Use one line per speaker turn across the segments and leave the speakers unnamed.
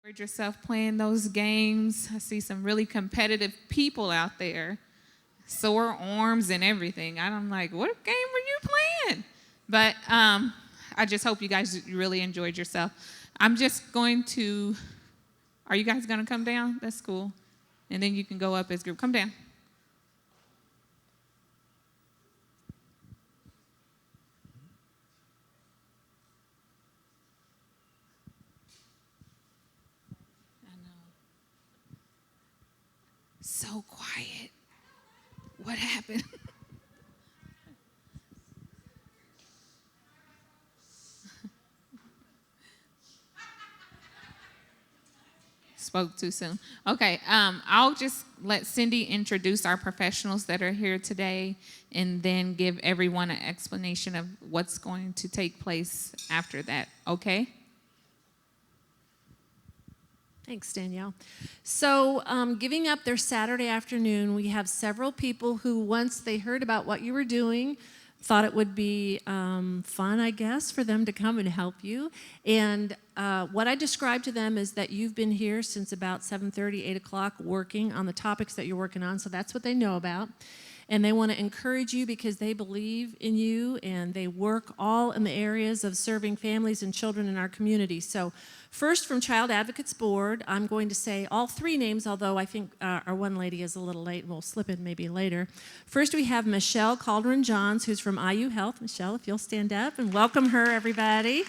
Enjoyed yourself playing those games. I see some really competitive people out there, sore arms and everything. I'm like, what game were you playing? But I just hope you guys really enjoyed yourself. I'm just going to, are you guys going to come down? That's cool. And then you can go up as group. Come down. I know. So quiet. What happened? Spoke too soon. Okay, I'll just let Cindy introduce our professionals that are here today and then give everyone an explanation of what's going to take place after that, okay?
Thanks, Danielle. So giving up their Saturday afternoon, we have several people who, once they heard about what you were doing, thought it would be fun, I guess, for them to come and help you. And what I described to them is that you've been here since about 7:30, 8 o'clock working on the topics that you're working on, so that's what they know about. And they want to encourage you because they believe in you, and they work all in the areas of serving families and children in our community. So first, from Child Advocates Board, I'm going to say all three names, although I think our one lady is a little late, and we'll slip in maybe later. First, we have Michelle Calderon-Johns, who's from IU Health. Michelle, if you'll stand up and welcome her, everybody.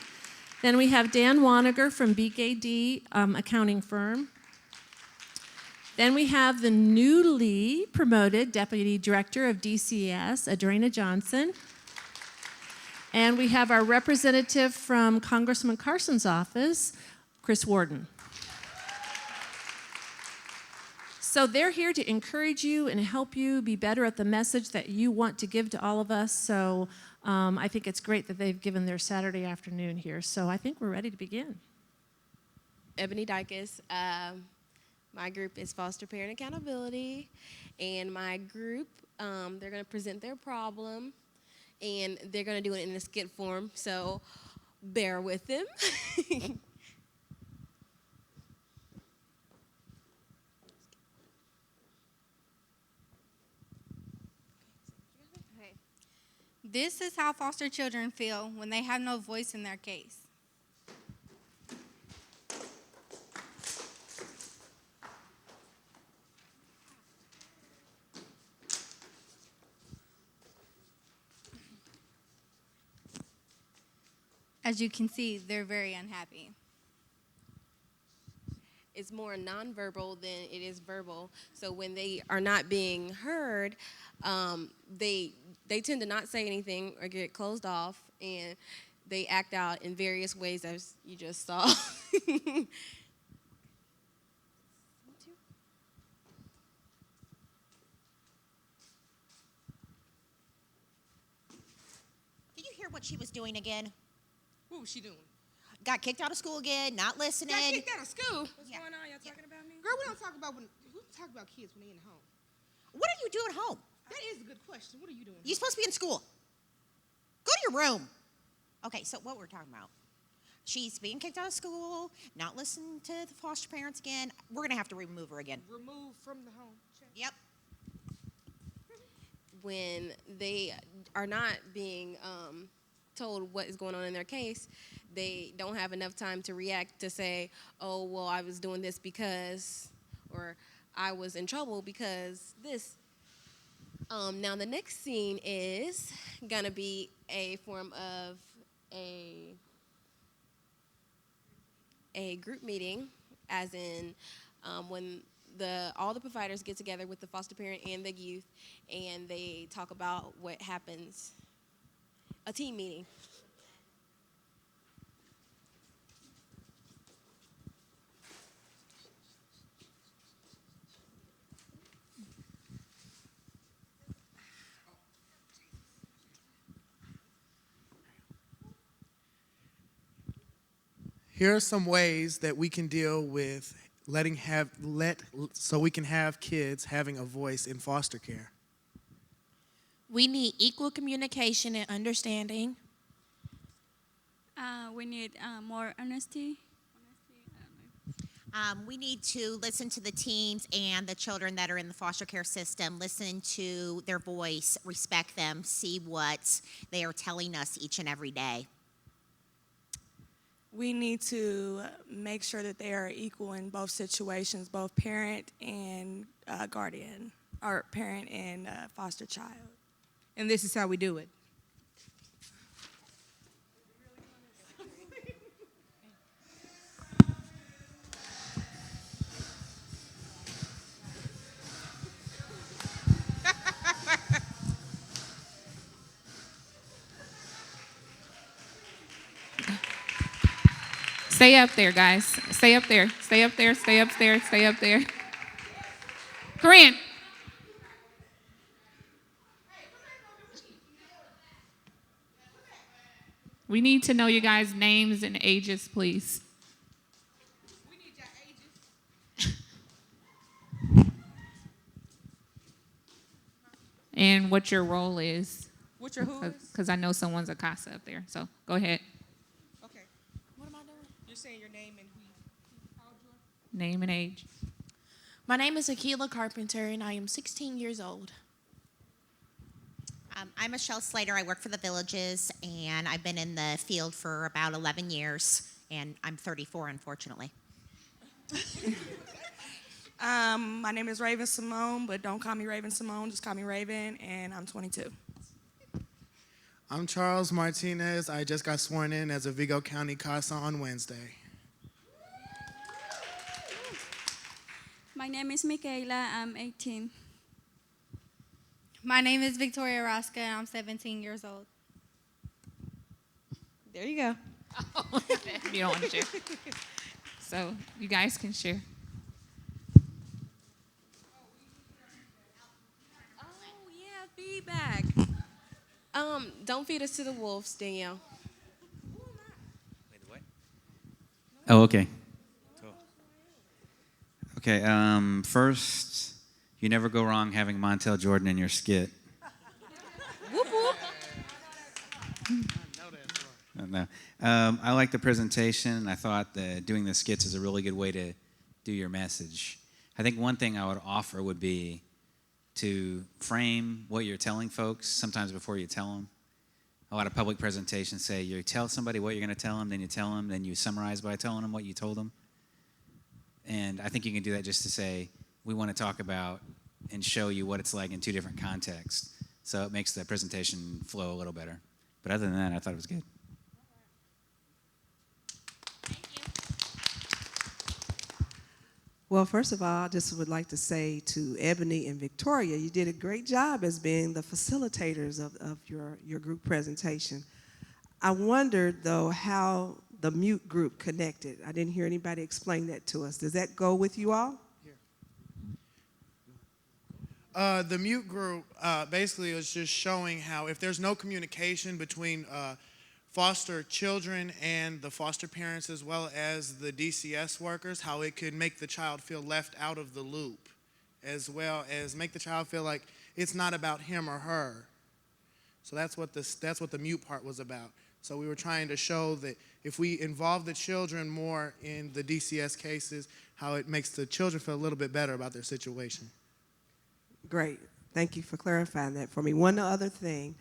Then we have Dan Waniger from BKD accounting firm. Then we have the newly promoted Deputy Director of DCS, Adrena Johnson. And we have our representative from Congressman Carson's office, Chris Warden. So they're here to encourage you and help you be better at the message that you want to give to all of us. So I think it's great that they've given their Saturday afternoon here. So I think we're ready to begin.
Ebony Dykes. My group is Foster Parent Accountability, and my group, they're going to present their problem, and they're going to do it in a skit form, so bear with them.
Okay. This is how foster children feel when they have no voice in their case. As you can see, they're very unhappy.
It's more nonverbal than it is verbal, so when they are not being heard, they tend to not say anything or get closed off, and they act out in various ways, as you just saw. Did
you hear what she was doing again?
What was she doing?
Got kicked out of school again, not listening.
Got kicked out of school? What's
Yeah.
going on? Y'all talking about me?
Girl,
we don't talk about kids when they in the home.
What are you doing home?
That is a good question. What are you doing?
You're supposed to be in school. Go to your room. Okay, so what we're talking about. She's being kicked out of school, not listening to the foster parents again. We're going to have to remove her again.
Remove from the home. Check.
Yep.
When they are not being told what is going on in their case, they don't have enough time to react to say, oh, well, I was doing this because, or I was in trouble because this. Now the next scene is going to be a form of a group meeting, as in when all the providers get together with the foster parent and the youth, and they talk about what happens, a team meeting.
Here are some ways that we can deal with so we can have kids having a voice in foster care.
We need equal communication and understanding.
We need more honesty.
We need to listen to the teens and the children that are in the foster care system, listen to their voice, respect them, see what they are telling us each and every day.
We need to make sure that they are equal in both situations, both parent and guardian, or parent and foster child.
And this is how we do it.
Stay up there, guys. Stay up there. Stay up there. Stay up there. Stay up there. Corinne. We need to know you guys' names and ages, please.
We need your ages.
And what your role is.
What's your who is?
Because I know someone's a CASA up there. So go ahead.
Okay.
What am I doing?
You're saying your name and who you
Name and age.
My name is Akila Carpenter, and I am 16 years old.
I'm Michelle Slater. I work for the Villages, and I've been in the field for about 11 years, and I'm 34, unfortunately.
My name is Raven Simone, but don't call me Raven Simone, just call me Raven, and I'm 22.
I'm Charles Martinez. I just got sworn in as a Vigo County CASA on Wednesday.
My name is Michaela. I'm 18.
My name is Victoria Rosca, and I'm 17 years old.
There you go.
You don't want to share. So you guys can share.
Oh, yeah, feedback. Don't feed us to the wolves, Danielle.
Wait, what? Oh, okay. Cool. Okay, first, you never go wrong having Montel Jordan in your skit.
Whoop, whoop.
No. I like the presentation. I thought that doing the skits is a really good way to do your message. I think one thing I would offer would be to frame what you're telling folks sometimes before you tell them. A lot of public presentations say you tell somebody what you're going to tell them, then you tell them, then you summarize by telling them what you told them. And I think you can do that just to say, we want to talk about and show you what it's like in two different contexts. So it makes the presentation flow a little better. But other than that, I thought it was good.
Well, first of all, I just would like to say to Ebony and Victoria, you did a great job as being the facilitators of your group presentation. I wondered, though, how the mute group connected. I didn't hear anybody explain that to us. Does that go with you all?
The mute group basically is just showing how if there's no communication between foster children and the foster parents as well as the DCS workers, how it could make the child feel left out of the loop, as well as make the child feel like it's not about him or her. So that's what the mute part was about. So we were trying to show that if we involve the children more in the DCS cases, how it makes the children feel a little bit better about their situation.
Great. Thank you for clarifying that for me. One other thing,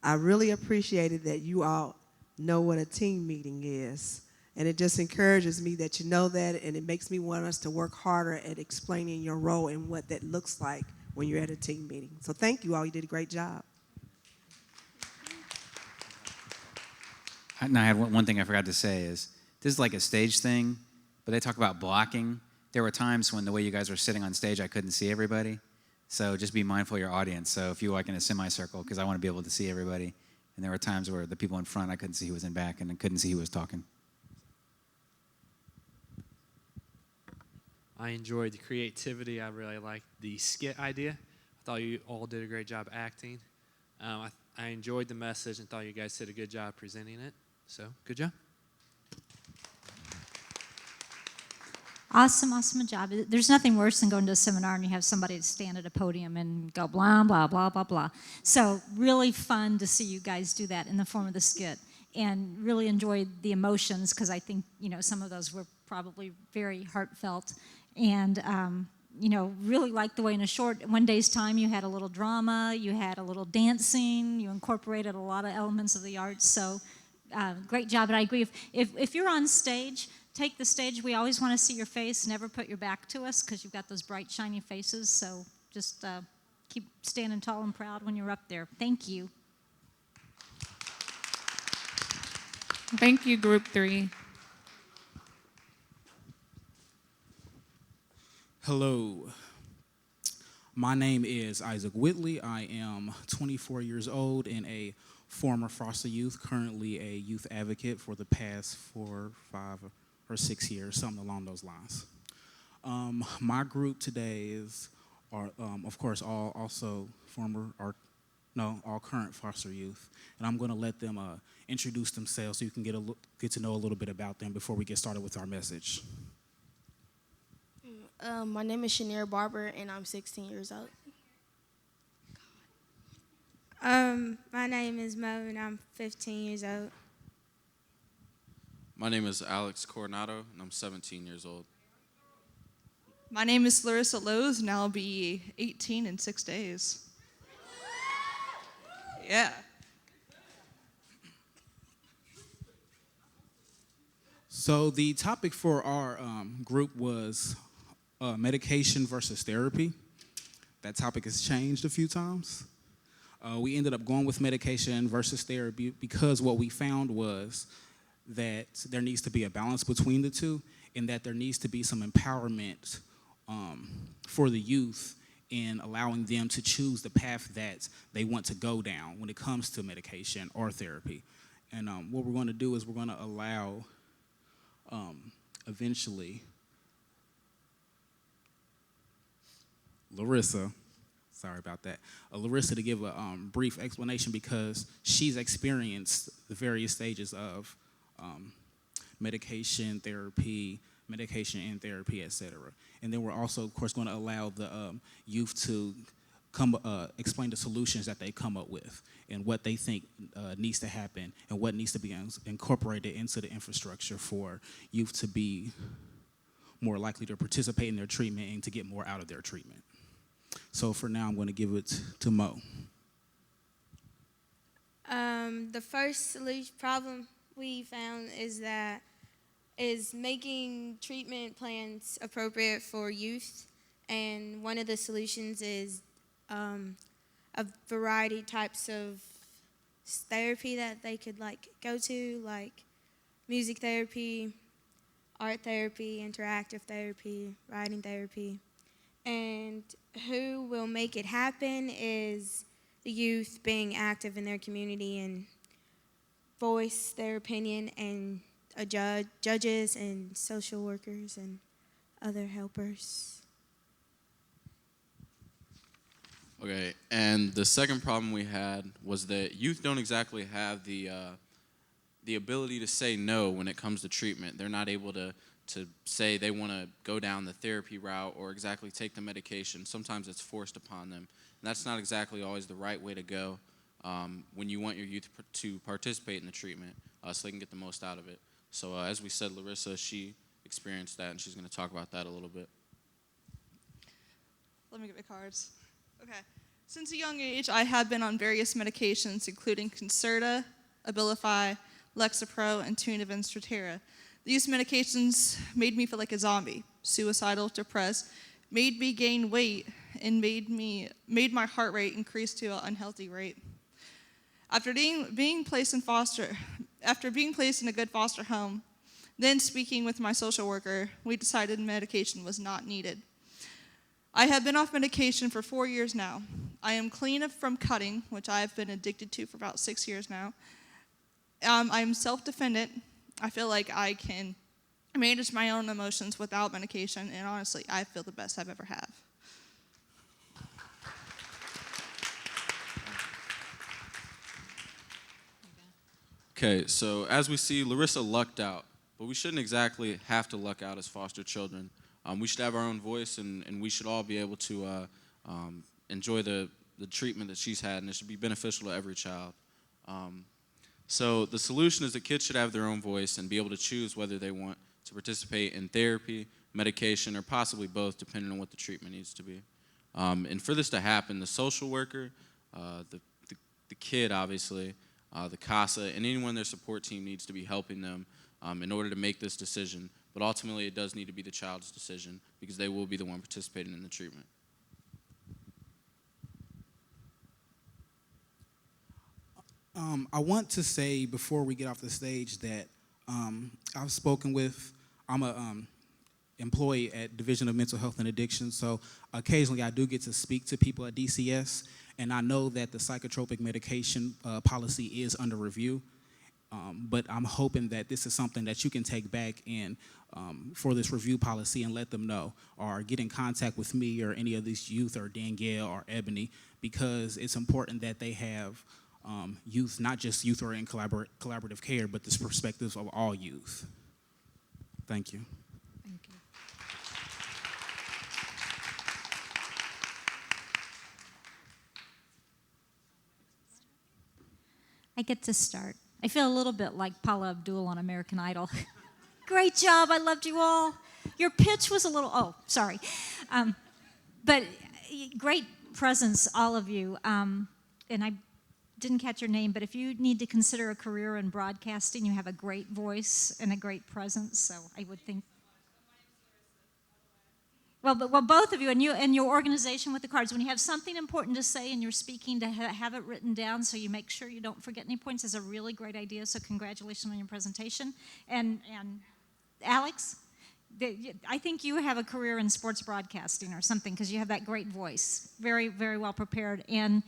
I really appreciated that you all know what a team meeting is. And it just encourages me that you know that, and it makes me want us to work harder at explaining your role and what that looks like when you're at a team meeting. So thank you all. You did a great job.
Now, I had one thing I forgot to say is this is like a stage thing, but they talk about blocking. There were times when the way you guys were sitting on stage, I couldn't see everybody. So just be mindful of your audience. So if you walk in a semicircle, because I want to be able to see everybody. And there were times where the people in front, I couldn't see who was in back, and I couldn't see who was talking.
I enjoyed the creativity. I really liked the skit idea. I thought you all did a great job acting. I enjoyed the message and thought you guys did a good job presenting it. So, good job.
Awesome job. There's nothing worse than going to a seminar and you have somebody stand at a podium and go blah, blah, blah, blah, blah. So really fun to see you guys do that in the form of the skit. and really enjoyed the emotions because I think, some of those were probably very heartfelt. And, really liked the way in a short one day's time you had a little drama, you had a little dancing, you incorporated a lot of elements of the arts. So great job. And I agree, if you're on stage, take the stage. We always want to see your face. Never put your back to us because you've got those bright, shiny faces. So just keep standing tall and proud when you're up there. Thank you.
Thank you, Group 3.
Hello. My name is Isaac Whitley. I am 24 years old and a former foster youth, currently a youth advocate for the past 4, 5, or 6 years, something along those lines. My group today are, of course, all current foster youth, and I'm going to let them introduce themselves so you can get to know a little bit about them before we get started with our message.
My name is Shanier Barber, and I'm 16 years old.
My name is Mo, and I'm 15 years old.
My name is Alex Coronado, and I'm 17 years old.
My name is Larissa Lowe's, and I'll be 18 in 6 days. Yeah.
So the topic for our group was medication versus therapy. That topic has changed a few times. We ended up going with medication versus therapy because what we found was that there needs to be a balance between the two, and that there needs to be some empowerment for the youth in allowing them to choose the path that they want to go down when it comes to medication or therapy. And what we're going to do is we're going to allow eventually Larissa to give a brief explanation because she's experienced the various stages of medication and therapy, etc. And then we're also, of course, going to allow the youth to explain the solutions that they come up with and what they think needs to happen and what needs to be incorporated into the infrastructure for youth to be more likely to participate in their treatment and to get more out of their treatment. So for now, I'm going to give it to Mo.
The first problem we found is making treatment plans appropriate for youth, and one of the solutions is a variety types of therapy that they could go to, like music therapy, art therapy, interactive therapy, writing therapy. And who will make it happen is the youth being active in their community and voice their opinion, and judges and social workers and other helpers.
Okay, and the second problem we had was that youth don't exactly have the ability to say no when it comes to treatment. They're not able to say they want to go down the therapy route or exactly take the medication. Sometimes it's forced upon them. And that's not exactly always the right way to go when you want your youth to participate in the treatment so they can get the most out of it. So as we said, Larissa, she experienced that, and she's going to talk about that a little bit.
Let me get my cards. Okay. Since a young age, I have been on various medications, including Concerta, Abilify, Lexapro, and Tuniva and Strattera. These medications made me feel like a zombie, suicidal, depressed, made me gain weight, and made my heart rate increase to an unhealthy rate. After being placed in a good foster home, then speaking with my social worker, we decided medication was not needed. I have been off medication for 4 years now. I am clean from cutting, which I have been addicted to for about 6 years now. I am self-defendant. I feel like I can manage my own emotions without medication, and honestly, I feel the best I've ever had.
Okay, so as we see, Larissa lucked out, but we shouldn't exactly have to luck out as foster children. We should have our own voice, and we should all be able to enjoy the treatment that she's had, and it should be beneficial to every child. So the solution is that kids should have their own voice and be able to choose whether they want to participate in therapy, medication, or possibly both, depending on what the treatment needs to be. And for this to happen, the social worker, the kid, obviously, the CASA, and anyone in their support team needs to be helping them in order to make this decision. But ultimately, it does need to be the child's decision because they will be the one participating in the treatment.
I want to say before we get off the stage that I've spoken with, I'm a employee at Division of Mental Health and Addiction, so occasionally I do get to speak to people at DCS, and I know that the psychotropic medication policy is under review, but I'm hoping that this is something that you can take back in for this review policy and let them know, or get in contact with me or any of these youth or Danielle or Ebony, because it's important that they have youth, not just youth who are in collaborative care, but this perspective of all youth. Thank you.
Thank you. I get to start. I feel a little bit like Paula Abdul on American Idol. Great job. I loved you all. Your pitch was a little, oh, sorry. But great presence, all of you. And I didn't catch your name, but if you need to consider a career in broadcasting, you have a great voice and a great presence, so I would think. Well, both of you and your organization with the cards, when you have something important to say and you're speaking, to have it written down so you make sure you don't forget any points is a really great idea, so congratulations on your presentation. And Alex, I think you have a career in sports broadcasting or something because you have that great voice, very, very well prepared. And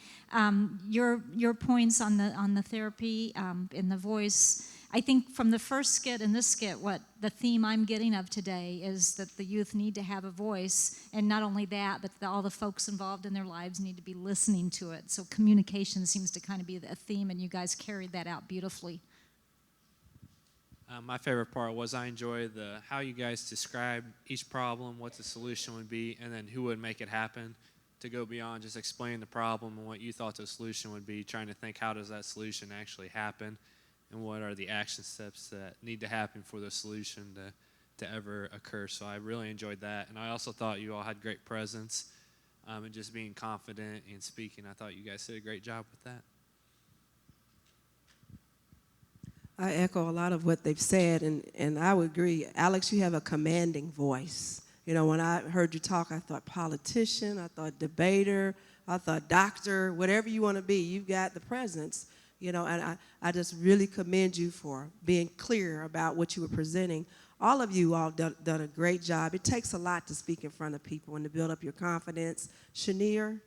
your points on the therapy and the voice, I think from the first skit and this skit, what the theme I'm getting of today is that the youth need to have a voice, and not only that, but all the folks involved in their lives need to be listening to it. So communication seems to kind of be a theme, and you guys carried that out beautifully.
My favorite part was I enjoyed how you guys described each problem, what the solution would be, and then who would make it happen, to go beyond just explaining the problem and what you thought the solution would be, trying to think how does that solution actually happen, and what are the action steps that need to happen for the solution to ever occur. So I really enjoyed that, and I also thought you all had great presence and just being confident in speaking. I thought you guys did a great job with that.
I echo a lot of what they've said, and I would agree. Alex, you have a commanding voice. You know, when I heard you talk, I thought politician, I thought debater, I thought doctor, whatever you want to be, you've got the presence. You know, and I just really commend you for being clear about what you were presenting. All of you all done a great job. It takes a lot to speak in front of people and to build up your confidence. Shanier,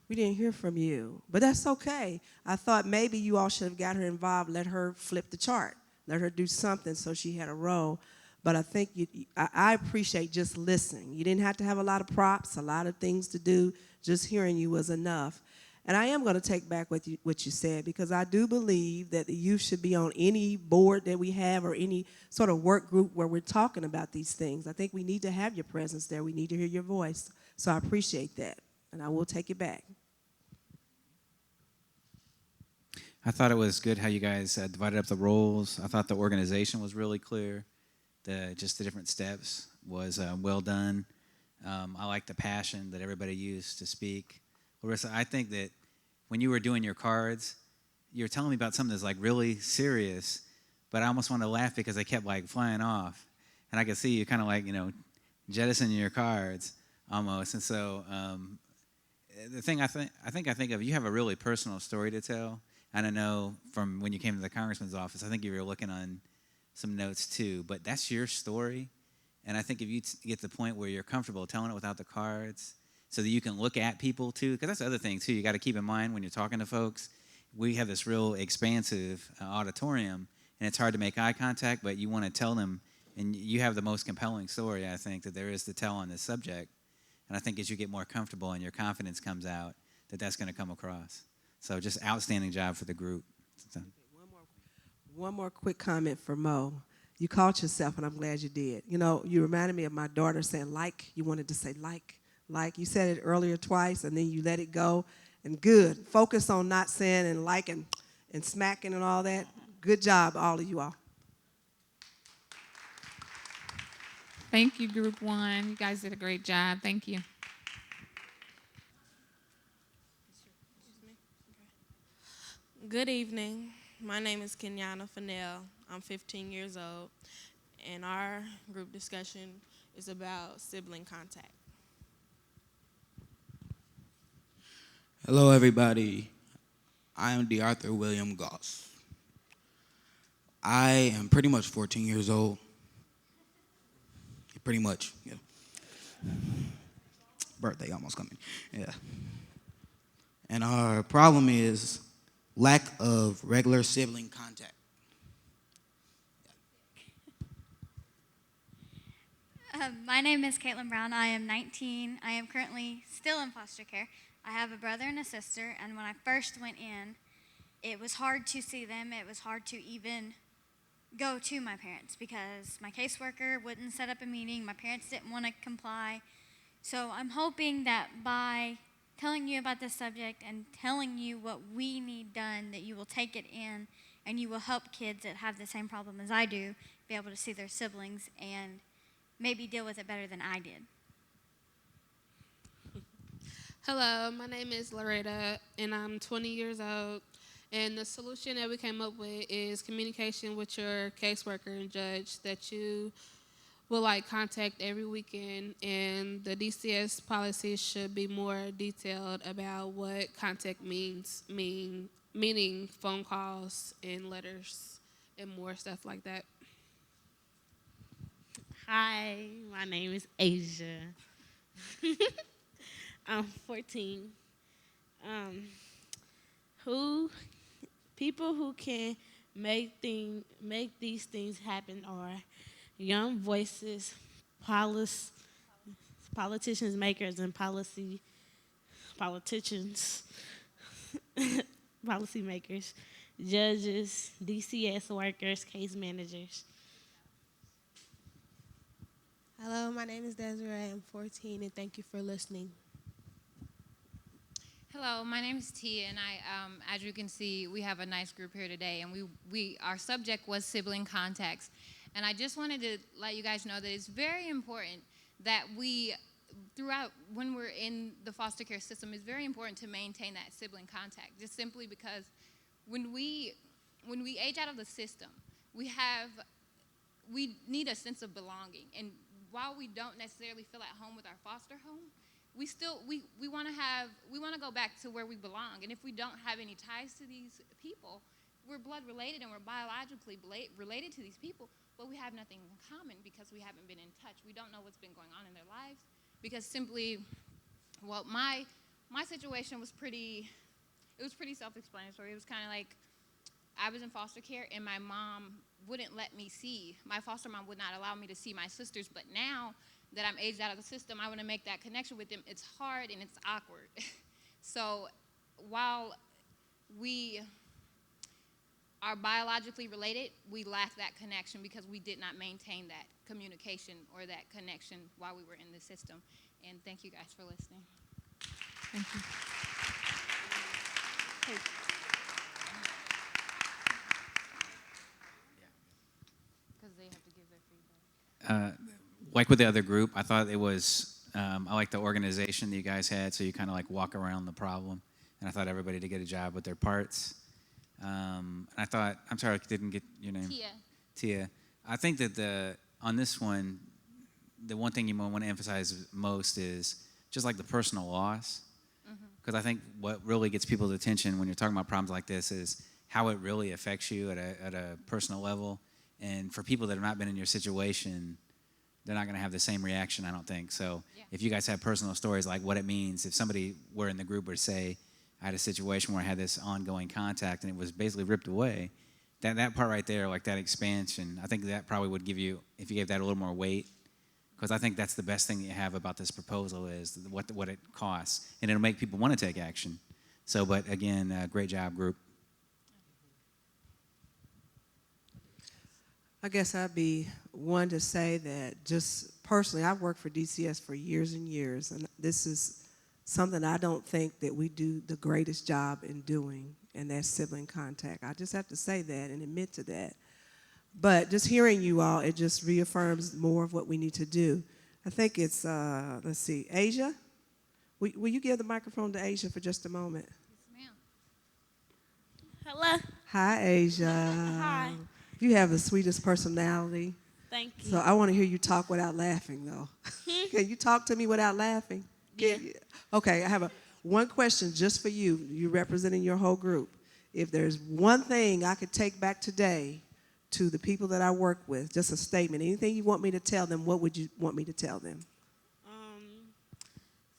we didn't hear from you, but that's okay. I thought maybe you all should have got her involved, let her flip the chart, let her do something so she had a role. But I think I appreciate just listening. You didn't have to have a lot of props, a lot of things to do. Just hearing you was enough. And I am going to take back what you said, because I do believe that the youth should be on any board that we have or any sort of work group where we're talking about these things. I think we need to have your presence there. We need to hear your voice. So I appreciate that, and I will take it back.
I thought it was good how you guys divided up the roles. I thought the organization was really clear. Just the different steps was well done. I like the passion that everybody used to speak. Larissa, I think that when you were doing your cards, you were telling me about something that's like really serious, but I almost wanted to laugh because they kept like flying off. And I could see you kind of like, jettisoning your cards almost. And so the thing I think of, you have a really personal story to tell. And I know from when you came to the congressman's office, I think you were looking on some notes too, but that's your story. And I think if you get to the point where you're comfortable telling it without the cards, so that you can look at people too, because that's the other thing too, you got to keep in mind when you're talking to folks, we have this real expansive auditorium, and it's hard to make eye contact, but you want to tell them, and you have the most compelling story, I think, that there is to tell on this subject. And I think as you get more comfortable and your confidence comes out, that's going to come across. So just outstanding job for the group. So.
One more quick comment for Mo. You caught yourself, and I'm glad you did. You reminded me of my daughter saying like. You wanted to say like. You said it earlier twice, and then you let it go. And good. Focus on not saying and liking and smacking and all that. Good job, all of you all.
Thank you, Group 1. You guys did a great job. Thank you.
Good evening. My name is Kenyana Fennell. I'm 15 years old, and our group discussion is about sibling contact.
Hello, everybody. I am DeArthur William Goss. I am pretty much 14 years old. Pretty much, yeah. Birthday almost coming, yeah. And our problem is lack of regular sibling contact.
My name is Caitlin Brown. I am 19. I am currently still in foster care. I have a brother and a sister, and when I first went in, it was hard to see them. It was hard to even go to my parents because my caseworker wouldn't set up a meeting. My parents didn't want to comply. So I'm hoping that by telling you about this subject and telling you what we need done, that you will take it in and you will help kids that have the same problem as I do be able to see their siblings and maybe deal with it better than I did.
Hello, my name is Loretta, and I'm 20 years old. And the solution that we came up with is communication with your caseworker and judge that you will contact every weekend, and the DCS policy should be more detailed about what contact meaning phone calls and letters and more stuff like that.
Hi, my name is Asia. I'm 14. People who can make these things happen are young voices, politicians, makers, and policy makers, judges, DCS workers, case managers.
Hello, my name is Desiree. I'm 14, and thank you for listening.
Hello, my name is Tia, and as you can see, we have a nice group here today, and our subject was sibling contacts. And I just wanted to let you guys know that it's very important that throughout, when we're in the foster care system, it's very important to maintain that sibling contact, just simply because when we age out of the system, we need a sense of belonging. And while we don't necessarily feel at home with our foster home, we want to go back to where we belong. And if we don't have any ties to these people, we're blood related and we're biologically related to these people, but we have nothing in common because we haven't been in touch. We don't know what's been going on in their lives because simply, well, my situation was pretty self-explanatory. It was kind of like I was in foster care and my mom wouldn't let me see. My foster mom would not allow me to see my sisters, but now that I'm aged out of the system, I want to make that connection with them. It's hard and it's awkward. So while we are biologically related, we lack that connection because we did not maintain that communication or that connection while we were in the system. And thank you guys for listening.
Thank you.
Because they have to give their feedback.
Like with the other group, I thought it was, I like the organization that you guys had, so you kind of walk around the problem. And I thought everybody did a good job with their parts. And I thought, I'm sorry I didn't get your name. Tia. I think that on this one, the one thing you want to emphasize most is just the personal loss. Because I think what really gets people's attention when you're talking about problems like this is how it really affects you at a personal level. And for people that have not been in your situation, they're not going to have the same reaction, I don't think. So if you guys have personal stories like what it means, if somebody were in the group or say, I had a situation where I had this ongoing contact and it was basically ripped away, that part right there, that expansion, I think that probably would give you, if you gave that a little more weight, because I think that's the best thing that you have about this proposal is what it costs. And it'll make people want to take action. So, but again, great job, group.
I guess I'd be one to say that just personally, I've worked for DCS for years and years, and this is something I don't think that we do the greatest job in doing. and that's sibling contact. I just have to say that and admit to that. But just hearing you all, it just reaffirms more of what we need to do. I think it's, let's see, Asia? Will you give the microphone to Asia for just a moment?
Hello.
Hi, Asia.
Hi.
You have the sweetest personality.
Thank you.
So I want to hear you talk without laughing, though. Can you talk to me without laughing?
Yeah.
Okay, I have one question just for you. You're representing your whole group. If there's one thing I could take back today to the people that I work with, just a statement, anything you want me to tell them, what would you want me to tell them?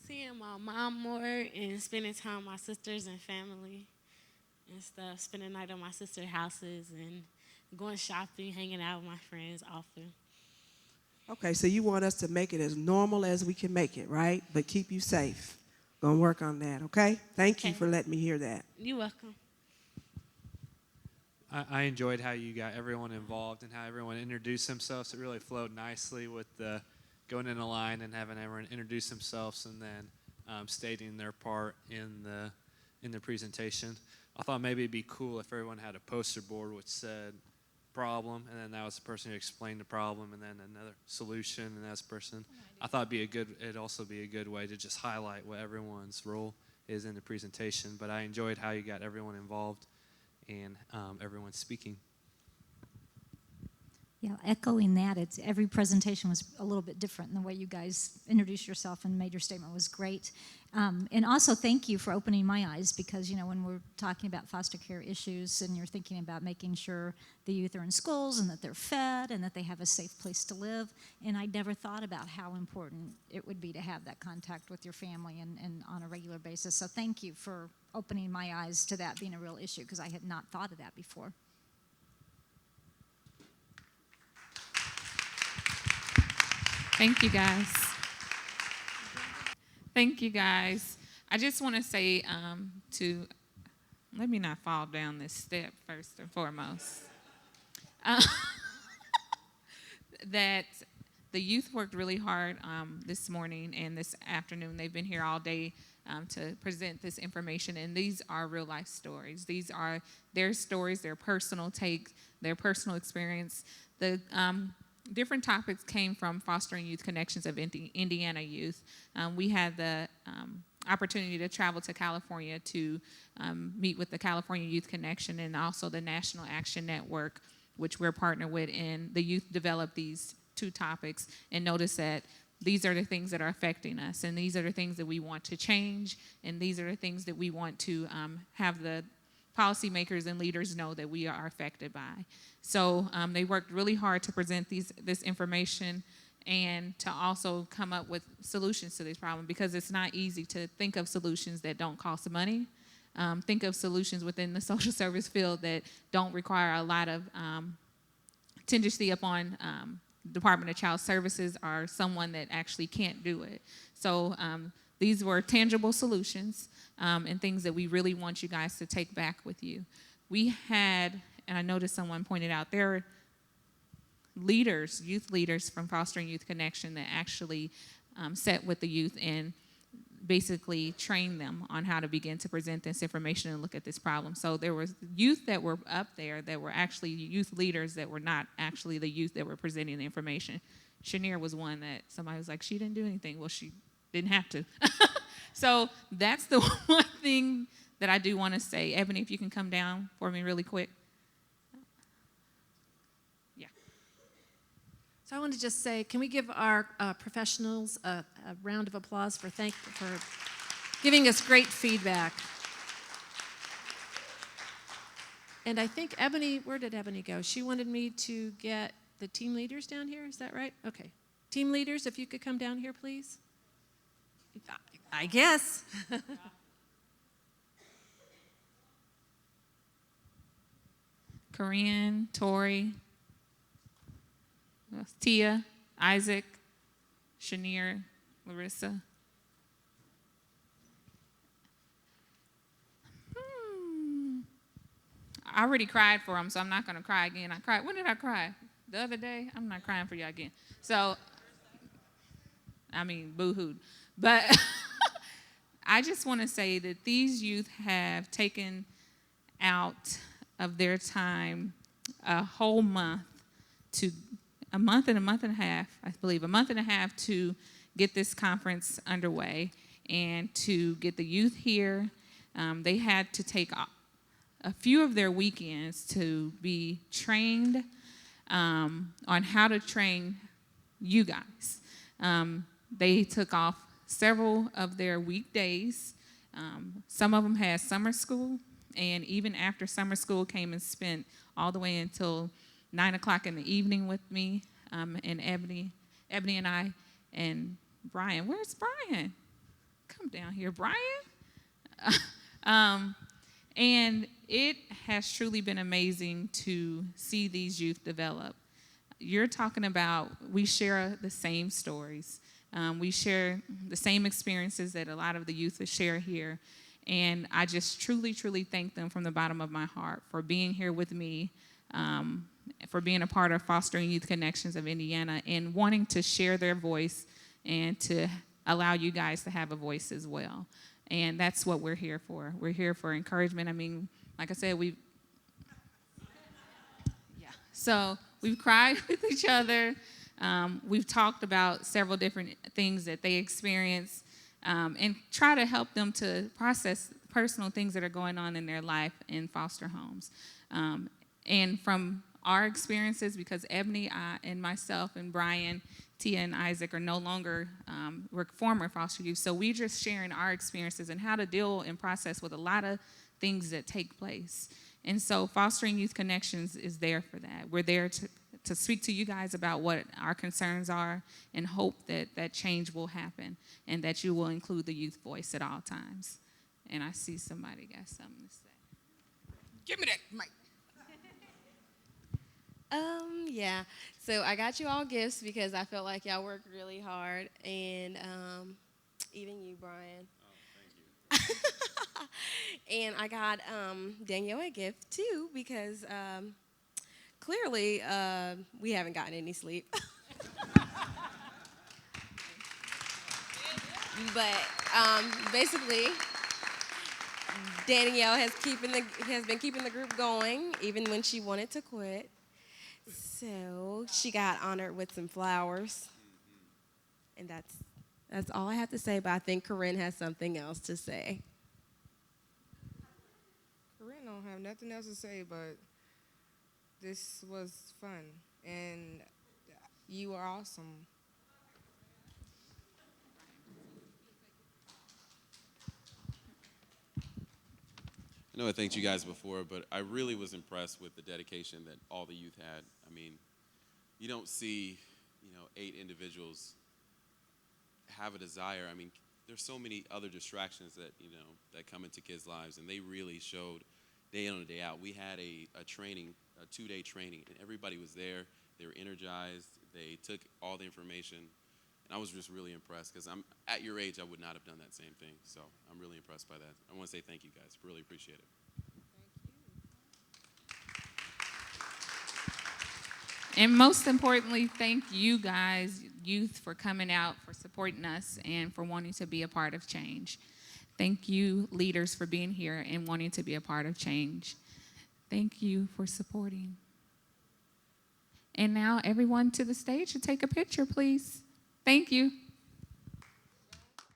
Seeing my mom more and spending time with my sisters and family and stuff. Spending the night at my sister's houses and going shopping, hanging out with my friends often.
Okay, so you want us to make it as normal as we can make it, right? But keep you safe. Gonna work on that, okay? Thank you for letting me hear that.
You're welcome.
I enjoyed how you got everyone involved and how everyone introduced themselves. It really flowed nicely with the going in a line and having everyone introduce themselves and then stating their part in the presentation. I thought maybe it'd be cool if everyone had a poster board which said problem, and then that was the person who explained the problem, and then another solution, and that's the person. I thought it'd also be a good way to just highlight what everyone's role is in the presentation. But I enjoyed how you got everyone involved and everyone speaking.
Yeah, echoing that, every presentation was a little bit different, and the way you guys introduced yourself and made your statement was great. And also, thank you for opening my eyes, because, when we're talking about foster care issues and you're thinking about making sure the youth are in schools and that they're fed and that they have a safe place to live, and I never thought about how important it would be to have that contact with your family and on a regular basis. So thank you for opening my eyes to that being a real issue, because I had not thought of that before.
Thank you, guys. Thank you, guys. I just want to say let me not fall down this step first and foremost. That the youth worked really hard this morning and this afternoon. They've been here all day to present this information, and these are real life stories. These are their stories, their personal take, their personal experience. The different topics came from Fostering Youth Connections of Indiana Youth. We had the opportunity to travel to California to meet with the California Youth Connection and also the National Action Network, which we're partnered with, and the youth developed these two topics and noticed that these are the things that are affecting us, and these are the things that we want to change, and these are the things that we want to have the policymakers and leaders know that we are affected by. So they worked really hard to present this information and to also come up with solutions to this problem, because it's not easy to think of solutions that don't cost money. Think of solutions within the social service field that don't require a lot of tendency upon Department of Child Services or someone that actually can't do it. So these were tangible solutions and things that we really want you guys to take back with you. We had, and I noticed someone pointed out, there are leaders, youth leaders from Fostering Youth Connection that actually sat with the youth and basically trained them on how to begin to present this information and look at this problem. So there was youth that were up there that were actually youth leaders that were not actually the youth that were presenting the information. Shanier was one that somebody was like, she didn't do anything. Well, she didn't have to. So that's the one thing that I do want to say. Ebony, if you can come down for me really quick. Yeah.
So I want to just say, can we give our professionals a round of applause for giving us great feedback? And I think Ebony, where did Ebony go? She wanted me to get the team leaders down here, is that right? Okay. Team leaders, if you could come down here, please. I guess.
Corinne, Tori, Tia, Isaac, Shanier, Larissa. I already cried for them, so I'm not going to cry again. I cried. When did I cry? The other day? I'm not crying for you again. So, I mean, boo-hooed. But I just want to say that these youth have taken out of their time a whole month to a month and a half, I believe, a month and a half to get this conference underway and to get the youth here. They had to take a few of their weekends to be trained on how to train you guys. They took off several of their weekdays. Some of them had summer school, and even after summer school came and spent all the way until 9 o'clock in the evening with me and Ebony and I, and Brian. Where's Brian? Come down here, Brian. And it has truly been amazing to see these youth develop. You're talking about, we share the same stories. We share the same experiences that a lot of the youth share here. And I just truly, truly thank them from the bottom of my heart for being here with me, for being a part of Fostering Youth Connections of Indiana and wanting to share their voice and to allow you guys to have a voice as well. And that's what we're here for. We're here for encouragement. I mean, like I said, so we've cried with each other. We've talked about several different things that they experience and try to help them to process personal things that are going on in their life in foster homes. And from our experiences, because Ebony and myself and Brian, Tia and Isaac are no longer, we're former foster youth, so we're just sharing our experiences and how to deal and process with a lot of things that take place. And so Fostering Youth Connections is there for that. We're there to speak to you guys about what our concerns are and hope that that change will happen and that you will include the youth voice at all times. And I see somebody got something to say.
Give me that mic. Yeah. So I got you all gifts because I felt like y'all worked really hard, and even you, Brian. Oh, thank you. And I got Danielle a gift too because clearly we haven't gotten any sleep. But basically, Danielle has been keeping the group going even when she wanted to quit. So she got honored with some flowers, and that's all I have to say. But I think Corinne has something else to say.
Corinne don't have nothing else to say, but this was fun, and you are awesome.
I know I thanked you guys before, but I really was impressed with the dedication that all the youth had. I mean, you don't see, 8 individuals have a desire. I mean, there's so many other distractions that, that come into kids' lives, and they really showed day in and day out. We had a training, a 2-day training, and everybody was there. They were energized. They took all the information, and I was just really impressed because I'm at your age, I would not have done that same thing. So I'm really impressed by that. I want to say thank you guys. Really appreciate it.
And most importantly, thank you guys, youth, for coming out, for supporting us, and for wanting to be a part of change. Thank you, leaders, for being here and wanting to be a part of change. Thank you for supporting. And now everyone to the stage to take a picture, please. Thank you.